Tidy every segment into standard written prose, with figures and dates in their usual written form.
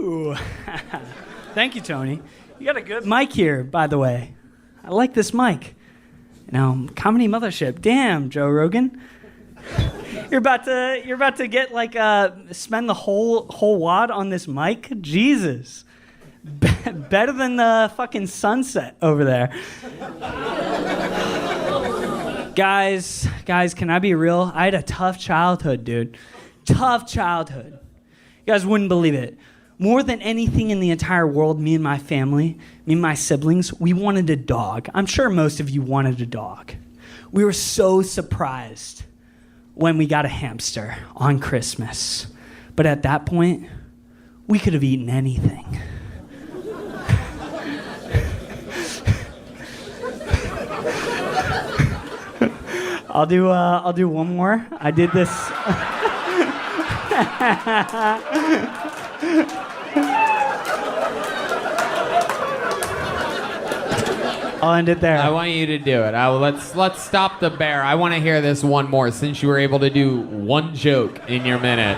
Ooh. Thank you, Tony. You got a good mic here, by the way. I like this mic. Comedy Mothership. Damn, Joe Rogan. You're about to get spend the whole wad on this mic? Jesus. Better than the fucking sunset over there. Guys, can I be real? I had a tough childhood, dude. Tough childhood. You guys wouldn't believe it. More than anything in the entire world, me and my family, me and my siblings, we wanted a dog. I'm sure most of you wanted a dog. We were so surprised when we got a hamster on Christmas. But at that point, we could have eaten anything. I'll do one more. I did this. I'll end it there. I want you to do it. Let's stop the bear. I want to hear this one more since you were able to do one joke in your minute.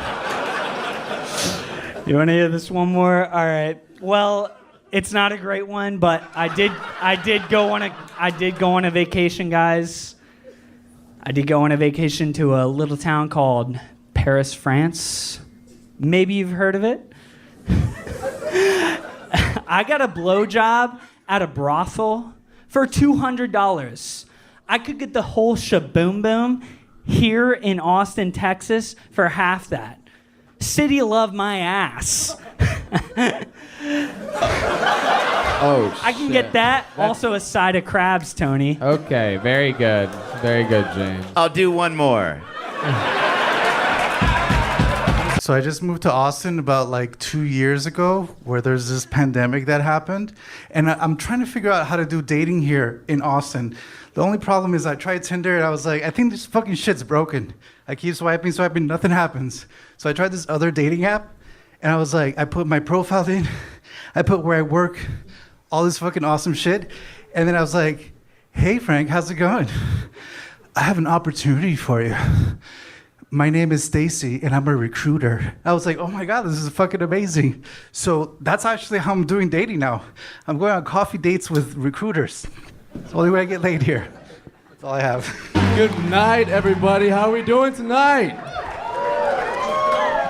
You want to hear this one more? All right. Well, it's not a great one, but I did go on a vacation, guys. I did go on a vacation to a little town called Paris, France. Maybe you've heard of it. I got a blowjob at a brothel for $200. I could get the whole shaboom boom here in Austin, Texas for half that. City love my ass. Oh, I can get that. Also a side of crabs, Tony. Okay, very good. Very good, James. I'll do one more. So I just moved to Austin about 2 years ago, where there's this pandemic that happened. And I'm trying to figure out how to do dating here in Austin. The only problem is I tried Tinder and I was like, I think this fucking shit's broken. I keep swiping, nothing happens. So I tried this other dating app and I was like, I put my profile in, I put where I work, all this fucking awesome shit. And then I was like, hey Frank, how's it going? I have an opportunity for you. My name is Stacy and I'm a recruiter. I was like, oh my God, this is fucking amazing. So that's actually how I'm doing dating now. I'm going on coffee dates with recruiters. It's the only way I get laid here. That's all I have. Good night, everybody. How are we doing tonight?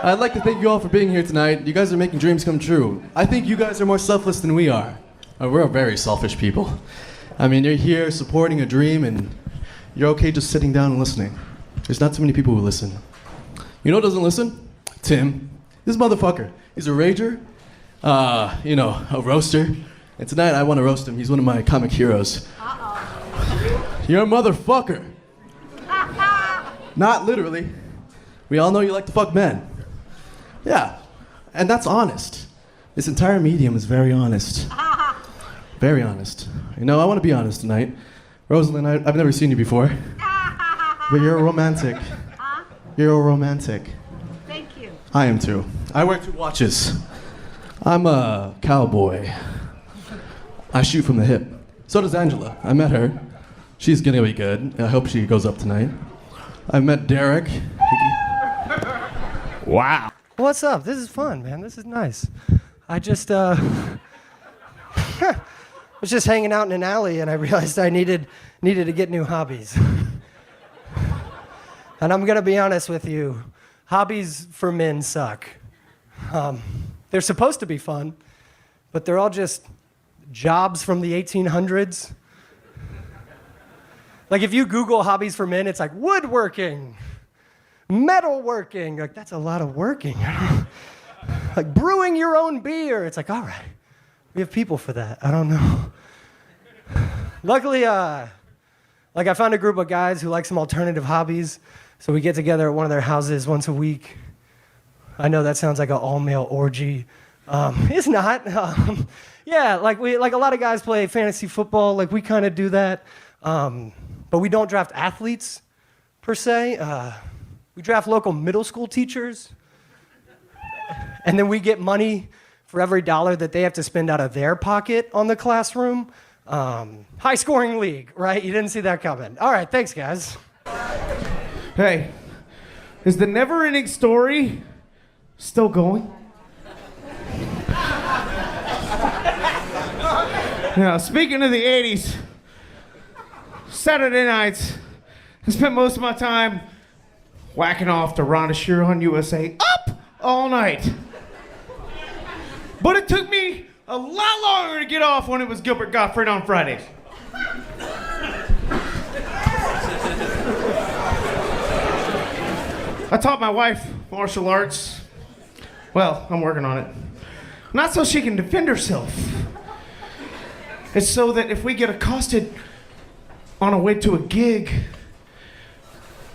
I'd like to thank you all for being here tonight. You guys are making dreams come true. I think you guys are more selfless than we are. We're very selfish people. I mean, you're here supporting a dream and you're okay just sitting down and listening. There's not too many people who listen. You know who doesn't listen? Tim. This motherfucker. He's a rager, a roaster. And tonight I want to roast him. He's one of my comic heroes. You're a motherfucker. Not literally. We all know you like to fuck men. Yeah, and that's honest. This entire medium is very honest. Very honest. I want to be honest tonight. Rosalind, I've never seen you before. But you're a romantic. You're a romantic. Thank you. I am too. I wear 2 watches. I'm a cowboy. I shoot from the hip. So does Angela. I met her. She's gonna be good. I hope she goes up tonight. I met Derek. Wow. What's up? This is fun, man. This is nice. I just was just hanging out in an alley and I realized I needed to get new hobbies. And I'm gonna be honest with you, hobbies for men suck. They're supposed to be fun, but they're all just jobs from the 1800s. Like if you Google hobbies for men, it's like woodworking, metalworking. Like that's a lot of working. Like brewing your own beer. It's like, all right, we have people for that. I don't know. Luckily, I found a group of guys who like some alternative hobbies. So we get together at one of their houses once a week. I know that sounds like an all-male orgy. It's not. Yeah, like a lot of guys play fantasy football. Like we kind of do that, but we don't draft athletes per se. We draft local middle school teachers, and then we get money for every dollar that they have to spend out of their pocket on the classroom. High-scoring league, right? You didn't see that coming. All right, thanks, guys. Hey, is the never-ending story still going? Now, speaking of the 80s, Saturday nights, I spent most of my time whacking off to Rhonda Shear on USA Up all night. But it took me a lot longer to get off when it was Gilbert Gottfried on Fridays. I taught my wife martial arts. Well, I'm working on it. Not so she can defend herself. It's so that if we get accosted on our way to a gig,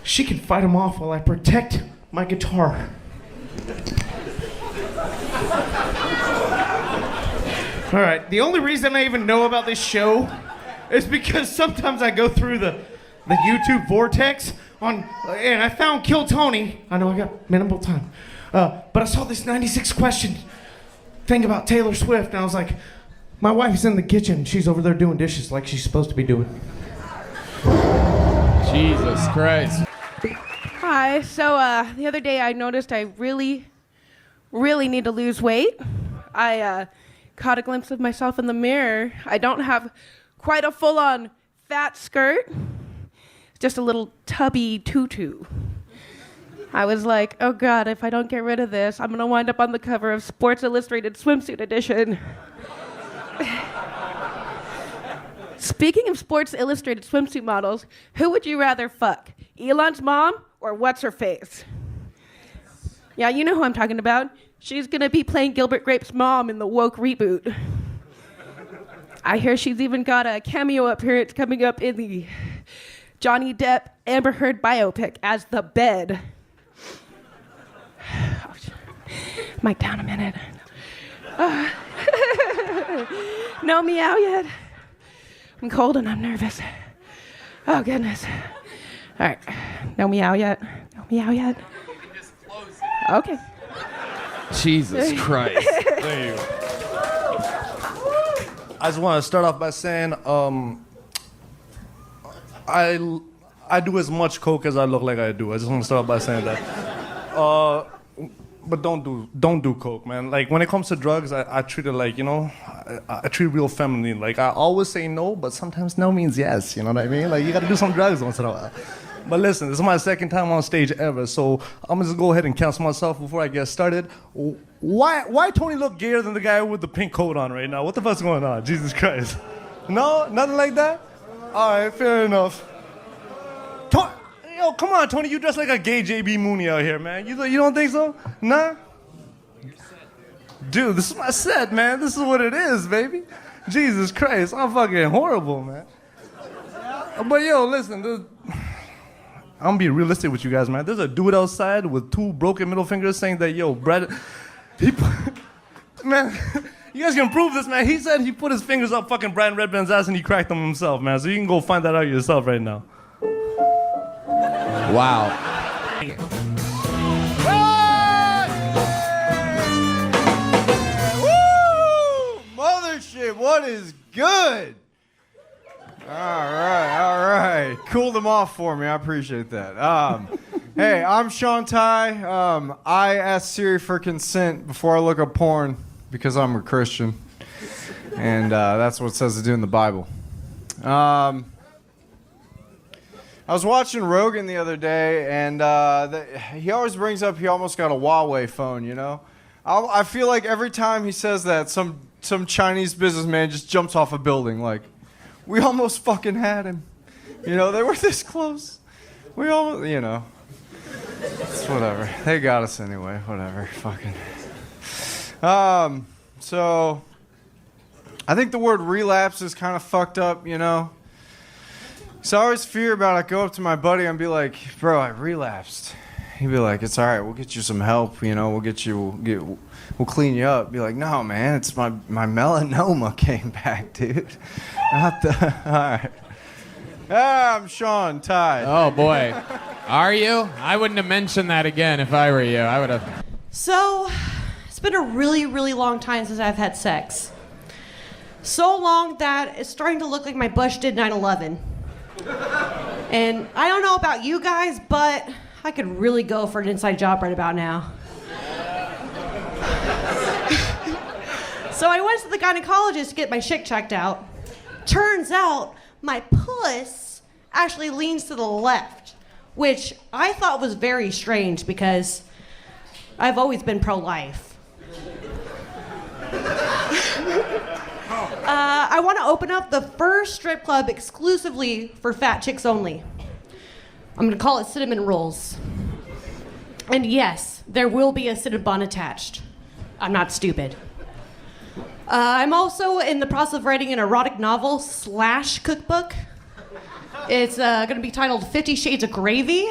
she can fight them off while I protect my guitar. All right, the only reason I even know about this show is because sometimes I go through the YouTube vortex and I found Kill Tony. I know I got minimal time. But I saw this 96 question thing about Taylor Swift, and I was like, my wife's in the kitchen. She's over there doing dishes like she's supposed to be doing. Jesus Christ. Hi. So the other day I noticed I really need to lose weight. I caught a glimpse of myself in the mirror. I don't have quite a full-on fat skirt. It's just a little tubby tutu. I was like, oh God, if I don't get rid of this, I'm gonna wind up on the cover of Sports Illustrated Swimsuit Edition. Speaking of Sports Illustrated swimsuit models, who would you rather fuck? Elon's mom or what's-her-face? Yeah, you know who I'm talking about. She's gonna be playing Gilbert Grape's mom in the woke reboot. I hear she's even got a cameo appearance coming up in the Johnny Depp Amber Heard biopic as the bed. Mic down a minute. No meow yet? I'm cold and I'm nervous. Oh, goodness. All right. No meow yet? No meow yet? Okay. Jesus Christ. There you go. I just want to start off by saying I do as much coke as I look like I do. I just want to start off by saying that. But don't do coke, man. Like, when it comes to drugs, I treat it like, you know, I treat it real feminine. Like, I always say no, but sometimes no means yes, you know what I mean? Like, you gotta do some drugs once in a while. But listen, this is my second time on stage ever, so I'm gonna just go ahead and cancel myself before I get started. Why Tony look gayer than the guy with the pink coat on right now? What the fuck's going on? Jesus Christ. No? Nothing like that? All right, fair enough. Yo, come on, Tony, you dress like a gay JB Mooney out here, man. You don't think so? Nah? Dude, this is my set, man. This is what it is, baby. Jesus Christ, I'm fucking horrible, man. But yo, listen, I'm gonna be realistic with you guys, man. There's a dude outside with 2 broken middle fingers saying that, yo, Brad, man, you guys can prove this, man. He said he put his fingers up fucking Brad Redband's ass and he cracked them himself, man. So you can go find that out yourself right now. Wow. Woo! Mothership, what is good? All right. Cooled them off for me. I appreciate that. Hey, I'm Sean Ty. I asked Siri for consent before I look up porn because I'm a Christian. And that's what it says to do in the Bible. I was watching Rogan the other day, and he always brings up he almost got a Huawei phone, you know? I feel like every time he says that, some Chinese businessman just jumps off a building, like, we almost fucking had him. You know, they were this close. We almost, you know. It's whatever. They got us anyway, whatever, fucking. So, I think the word relapse is kind of fucked up, you know? So I always fear about it. I go up to my buddy and be like, bro, I relapsed. He'd be like, it's all right. We'll get you some help. You know, we'll clean you up. Be like, no, man, it's my melanoma came back, dude. All right. I'm Sean Ty. Oh, boy. Are you? I wouldn't have mentioned that again if I were you. I would have. So, it's been a really, really long time since I've had sex. So long that it's starting to look like my bush did 9/11. And I don't know about you guys, but I could really go for an inside job right about now. So I went to the gynecologist to get my shit checked out. Turns out my puss actually leans to the left, which I thought was very strange because I've always been pro-life. I want to open up the first strip club exclusively for fat chicks only. I'm going to call it Cinnamon Rolls. And yes, there will be a Cinnabon attached. I'm not stupid. I'm also in the process of writing an erotic novel / cookbook. It's going to be titled 50 Shades of Gravy.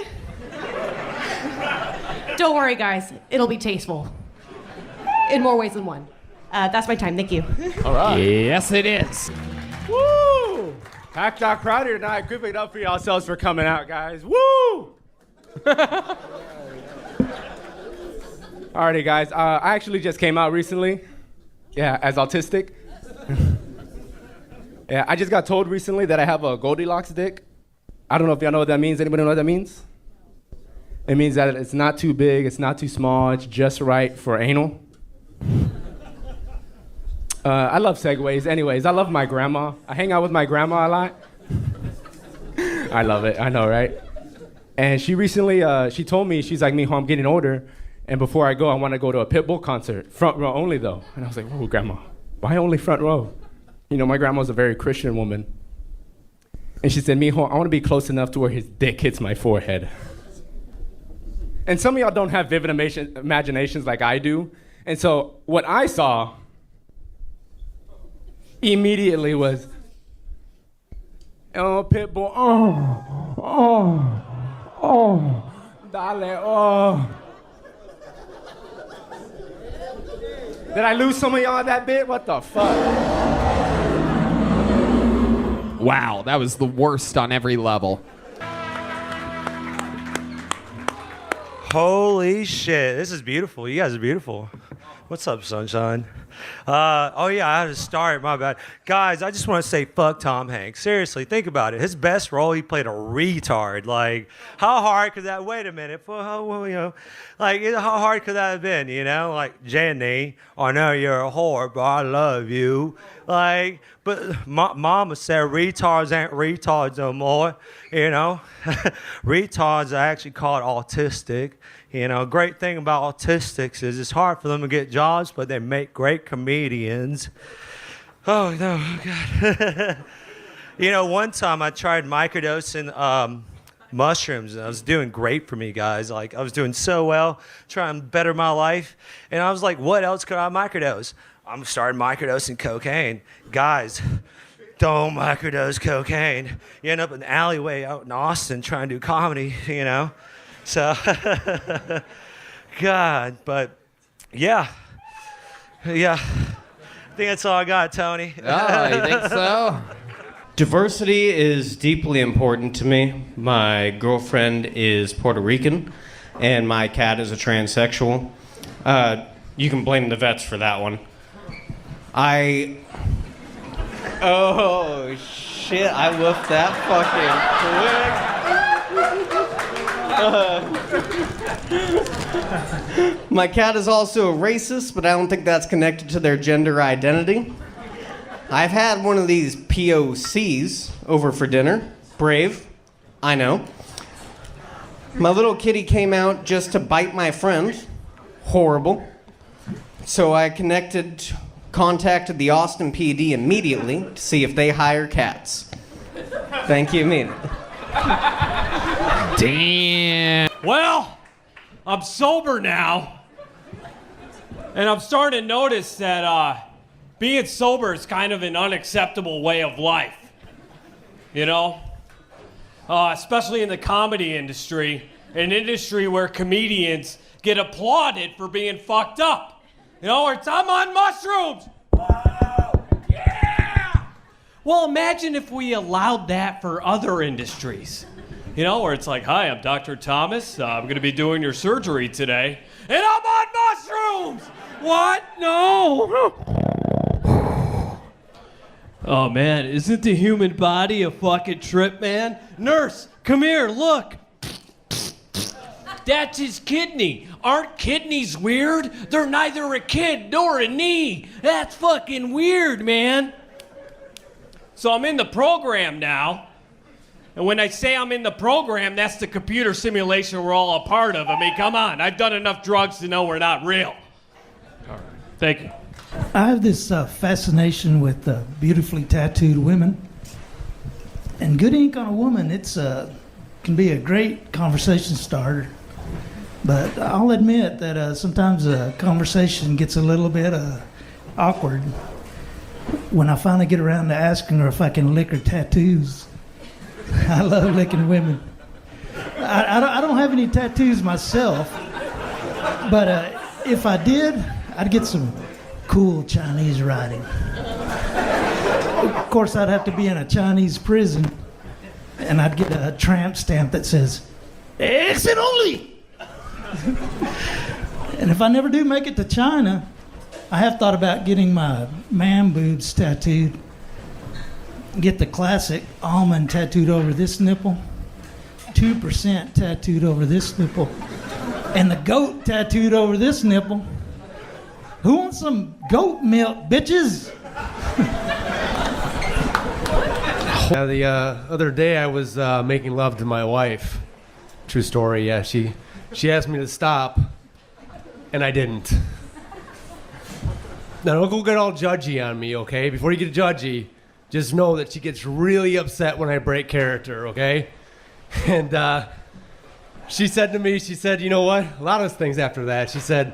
Don't worry, guys. It'll be tasteful. In more ways than one. That's my time. Thank you. All right. Yes, it is. Woo! Packed out crowd here tonight. Give it up for yourselves for coming out, guys. Woo! Alrighty, guys. I actually just came out recently. Yeah, as autistic. Yeah, I just got told recently that I have a Goldilocks dick. I don't know if y'all know what that means. Anybody know what that means? It means that it's not too big, it's not too small, it's just right for anal. I love segues. Anyways, I love my grandma. I hang out with my grandma a lot. I love it, I know, right? And she recently, she told me, she's like, Mijo, I'm getting older, and before I go, I want to go to a Pitbull concert. Front row only, though. And I was like, whoa, grandma, why only front row? You know, my grandma's a very Christian woman. And she said, Mijo, I want to be close enough to where his dick hits my forehead. And some of y'all don't have vivid imaginations like I do. And so what I saw immediately was, oh, Pitbull, dale, oh. Did I lose some of y'all that bit? What the fuck? Wow, that was the worst on every level. Holy shit, this is beautiful. You guys are beautiful. What's up, sunshine? Oh yeah, I had to start, my bad. Guys, I just want to say fuck Tom Hanks. Seriously, think about it. His best role, he played a retard. Like, how hard could that, wait a minute, how hard could that have been, you know? Like, Jenny, I know you're a whore, but I love you. Like, but mama said retards ain't retards no more, you know? Retards are actually called autistic. You know, great thing about autistics is it's hard for them to get jobs, but they make great comedians. Oh, no, oh, God. You know, one time I tried microdosing mushrooms, and I was doing great for me, guys. Like, I was doing so well, trying to better my life. And I was like, what else could I microdose? I'm starting microdosing cocaine. Guys, don't microdose cocaine. You end up in an alleyway out in Austin trying to do comedy, you know? So, God, but yeah. I think that's all I got, Tony. Oh, you think so? Diversity is deeply important to me. My girlfriend is Puerto Rican, and my cat is a transsexual. You can blame the vets for that one. Oh, shit, I woofed that fucking quick. My cat is also a racist, but I don't think that's connected to their gender identity. I've had one of these POCs over for dinner. Brave, I know. My little kitty came out just to bite my friend. Horrible. So I contacted the Austin PD immediately to see if they hire cats. Thank you, immediately. Damn. Well, I'm sober now, and I'm starting to notice that being sober is kind of an unacceptable way of life, you know? Especially in the comedy industry, an industry where comedians get applauded for being fucked up. You know, it's, I'm on mushrooms. Oh, yeah! Well, imagine if we allowed that for other industries. You know, where it's like, hi, I'm Dr. Thomas. I'm going to be doing your surgery today. And I'm on mushrooms! What? No! Oh, man, isn't the human body a fucking trip, man? Nurse, come here, look. That's his kidney. Aren't kidneys weird? They're neither a kid nor a knee. That's fucking weird, man. So I'm in the program now. And when I say I'm in the program, that's the computer simulation we're all a part of. I mean, come on. I've done enough drugs to know we're not real. All right. Thank you. I have this fascination with beautifully tattooed women. And good ink on a woman, it's can be a great conversation starter. But I'll admit that sometimes a conversation gets a little bit awkward when I finally get around to asking her if I can lick her tattoos. I love licking women. I don't have any tattoos myself, but if I did, I'd get some cool Chinese writing. Of course, I'd have to be in a Chinese prison, and I'd get a tramp stamp that says, "Exit only." And if I never do make it to China, I have thought about getting my man boobs tattooed. Get the classic almond tattooed over this nipple, 2% tattooed over this nipple, and the goat tattooed over this nipple. Who wants some goat milk, bitches? The other day I was making love to my wife. True story, yeah. She asked me to stop, and I didn't. Now don't go get all judgy on me, okay? Before you get judgy, just know that she gets really upset when I break character, okay? And she said to me, you know what? A lot of things after that. She said,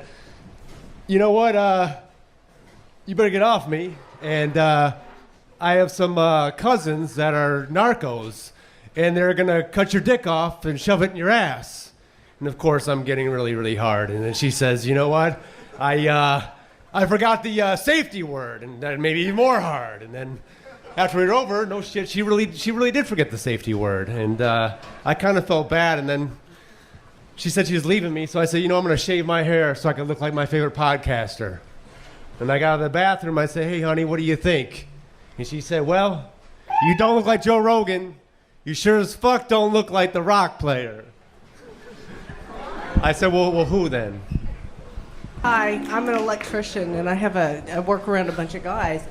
you know what? You better get off me. And I have some cousins that are narcos, and they're gonna cut your dick off and shove it in your ass. And of course, I'm getting really, really hard. And then she says, you know what? I forgot the safety word, and that made me even more hard. And then after we were over, no shit, she really did forget the safety word. And I kind of felt bad. And then she said she was leaving me, so I said, you know, I'm gonna shave my hair so I can look like my favorite podcaster. And I got out of the bathroom, I said, hey, honey, what do you think? And she said, well, you don't look like Joe Rogan. You sure as fuck don't look like the rock player. I said, well, who then? Hi, I'm an electrician, and I work around a bunch of guys.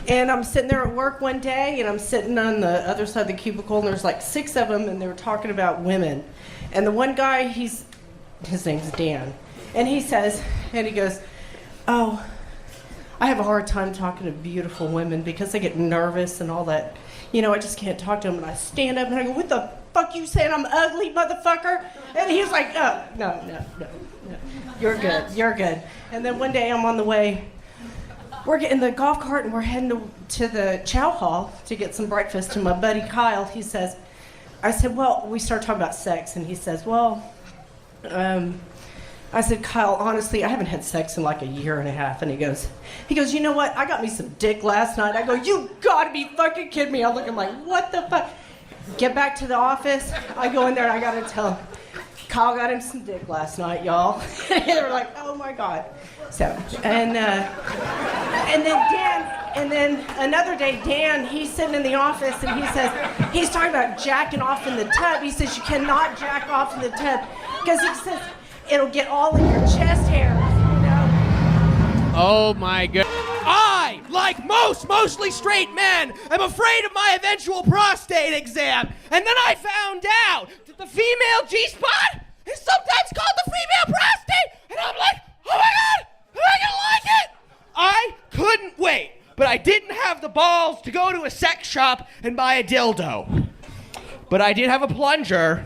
And I'm sitting there at work one day, and I'm sitting on the other side of the cubicle, and there's like 6 of them, and they were talking about women. And the one guy, his name's Dan, and he goes, oh, I have a hard time talking to beautiful women because they get nervous and all that. You know, I just can't talk to them. And I stand up and I go, what the fuck you saying? I'm ugly, motherfucker? And he's like, oh, no. You're good. And then one day I'm on the way, we're getting the golf cart and we're heading to the chow hall to get some breakfast. And my buddy Kyle, he says, I said, well, we start talking about sex. And he says, well, I said, Kyle, honestly, I haven't had sex in like a year and a half. And he goes, you know what? I got me some dick last night. I go, you gotta be fucking kidding me. I look at him like, what the fuck? Get back to the office. I go in there and I gotta tell him, Kyle got him some dick last night, y'all. And they were like, oh my God. So, and then another day, Dan, he's sitting in the office and he says, he's talking about jacking off in the tub. He says, you cannot jack off in the tub because he says, it'll get all in your chest hairs, you know? Oh my God. I, like mostly straight men, am afraid of my eventual prostate exam. And then I found out that the female G-spot is sometimes called the female prostate. And I'm like, oh my God, am I gonna like it? I couldn't wait, but I didn't have the balls to go to a sex shop and buy a dildo. But I did have a plunger.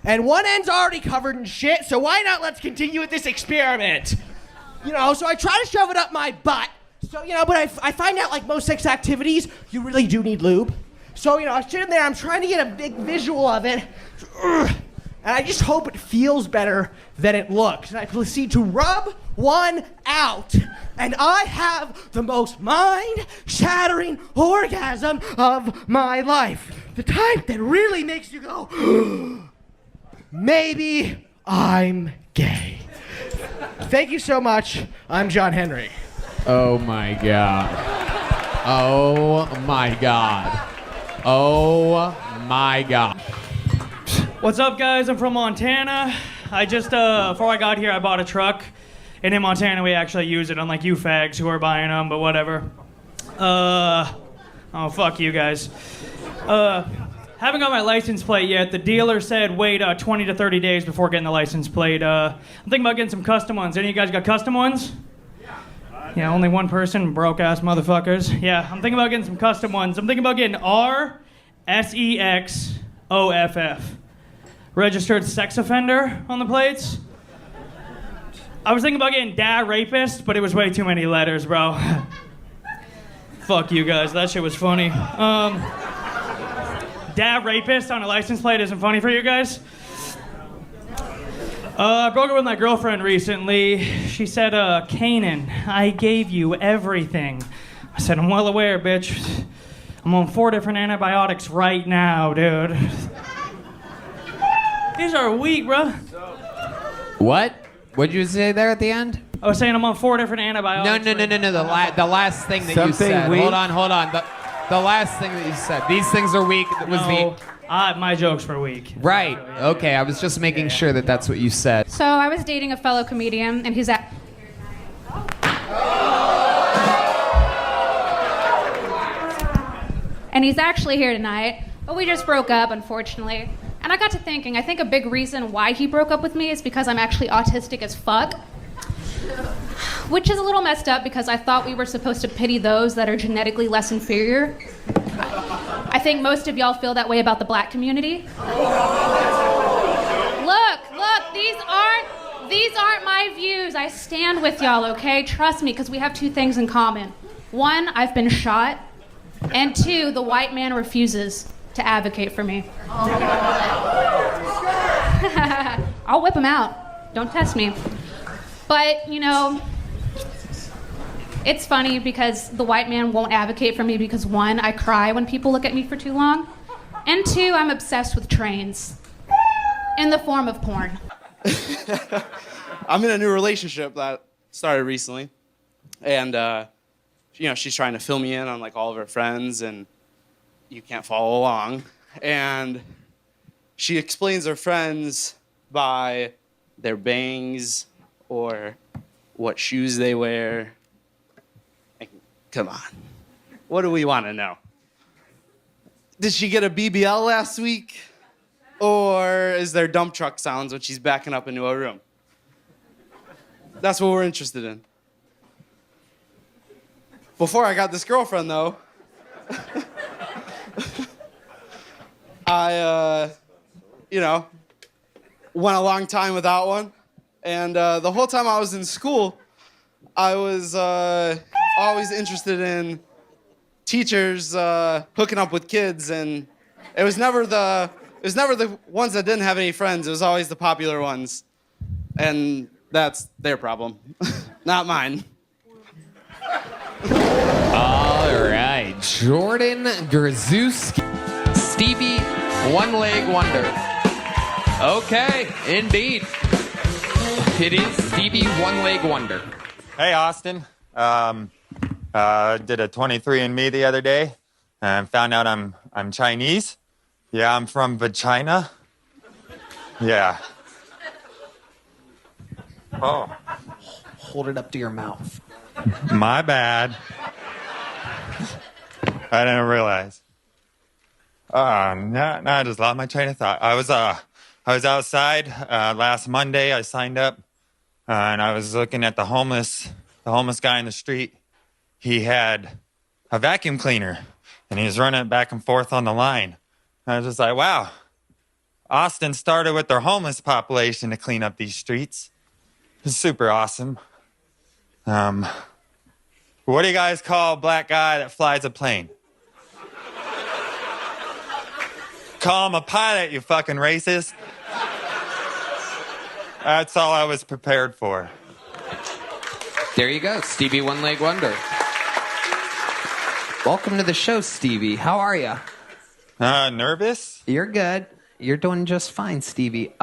And one end's already covered in shit, so why not let's continue with this experiment? You know, so I try to shove it up my butt. So, you know, but I find out, like most sex activities, you really do need lube. So, you know, I'm sitting there, I'm trying to get a big visual of it. And I just hope it feels better than it looks. And I proceed to rub one out. And I have the most mind-shattering orgasm of my life. The type that really makes you go, maybe I'm gay. Thank you so much. I'm John Henry. Oh my God. Oh my God. Oh my God. What's up, guys? I'm from Montana. I just, before I got here, I bought a truck. And in Montana, we actually use it, unlike you fags who are buying them, but whatever. Oh, fuck you guys. Haven't got my license plate yet. The dealer said wait 20 to 30 days before getting the license plate. I'm thinking about getting some custom ones. Any of you guys got custom ones? Yeah, only one person, broke-ass motherfuckers. Yeah, I'm thinking about getting some custom ones. I'm thinking about getting RSEXOFF. Registered sex offender on the plates. I was thinking about getting dad rapist, but it was way too many letters, bro. Fuck you guys, that shit was funny. Dad rapist on a license plate isn't funny for you guys? I broke up with my girlfriend recently. She said, Kanan, I gave you everything. I said, I'm well aware, bitch. I'm on 4 different antibiotics right now, dude. These are weak, bro. What? What'd you say there at the end? I was saying I'm on 4 different antibiotics. No. The last thing that you said. weak? Hold on. The last thing that you said. These things are weak. My jokes were weak. Right. Okay. I was just making sure that that's what you said. So I was dating a fellow comedian, and he's at. And he's actually here tonight, but we just broke up, unfortunately. And I got to thinking, I think a big reason why he broke up with me is because I'm actually autistic as fuck. Which is a little messed up because I thought we were supposed to pity those that are genetically less inferior. I think most of y'all feel that way about the black community. Look, these aren't my views. I stand with y'all, okay? Trust me, because we have 2 things in common. 1, I've been shot, and 2, the white man refuses to advocate for me. I'll whip him out. Don't test me. But, you know, it's funny because the white man won't advocate for me because 1, I cry when people look at me for too long, and 2, I'm obsessed with trains in the form of porn. I'm in a new relationship that started recently, and she's trying to fill me in on like all of her friends, and you can't follow along. And she explains her friends by their bangs or what shoes they wear. Like, come on. What do we want to know? Did she get a BBL last week? Or is there dump truck sounds when she's backing up into a room? That's what we're interested in. Before I got this girlfriend, though, I, went a long time without one. And the whole time I was in school, I was always interested in teachers hooking up with kids, and it was never the ones that didn't have any friends. It was always the popular ones, and that's their problem, not mine. All right, Jordan Grzuski, Stevie One Leg Wonder. Okay, indeed. It is Stevie One Leg Wonder. Hey, Austin. Did a 23andMe the other day and found out I'm Chinese. Yeah, I'm from Vagina. Yeah. Oh. Hold it up to your mouth. My bad. I didn't realize. No, I just lost my train of thought. I was outside last Monday. I signed up, and I was looking at the homeless guy in the street. He had a vacuum cleaner, and he was running it back and forth on the line. And I was just like, wow. Austin started with their homeless population to clean up these streets. It's super awesome. What do you guys call a black guy that flies a plane? Call him a pilot, you fucking racist. That's all I was prepared for. There you go, Stevie One Leg Wonder. Welcome to the show, Stevie. How are you? Nervous? You're good. You're doing just fine, Stevie.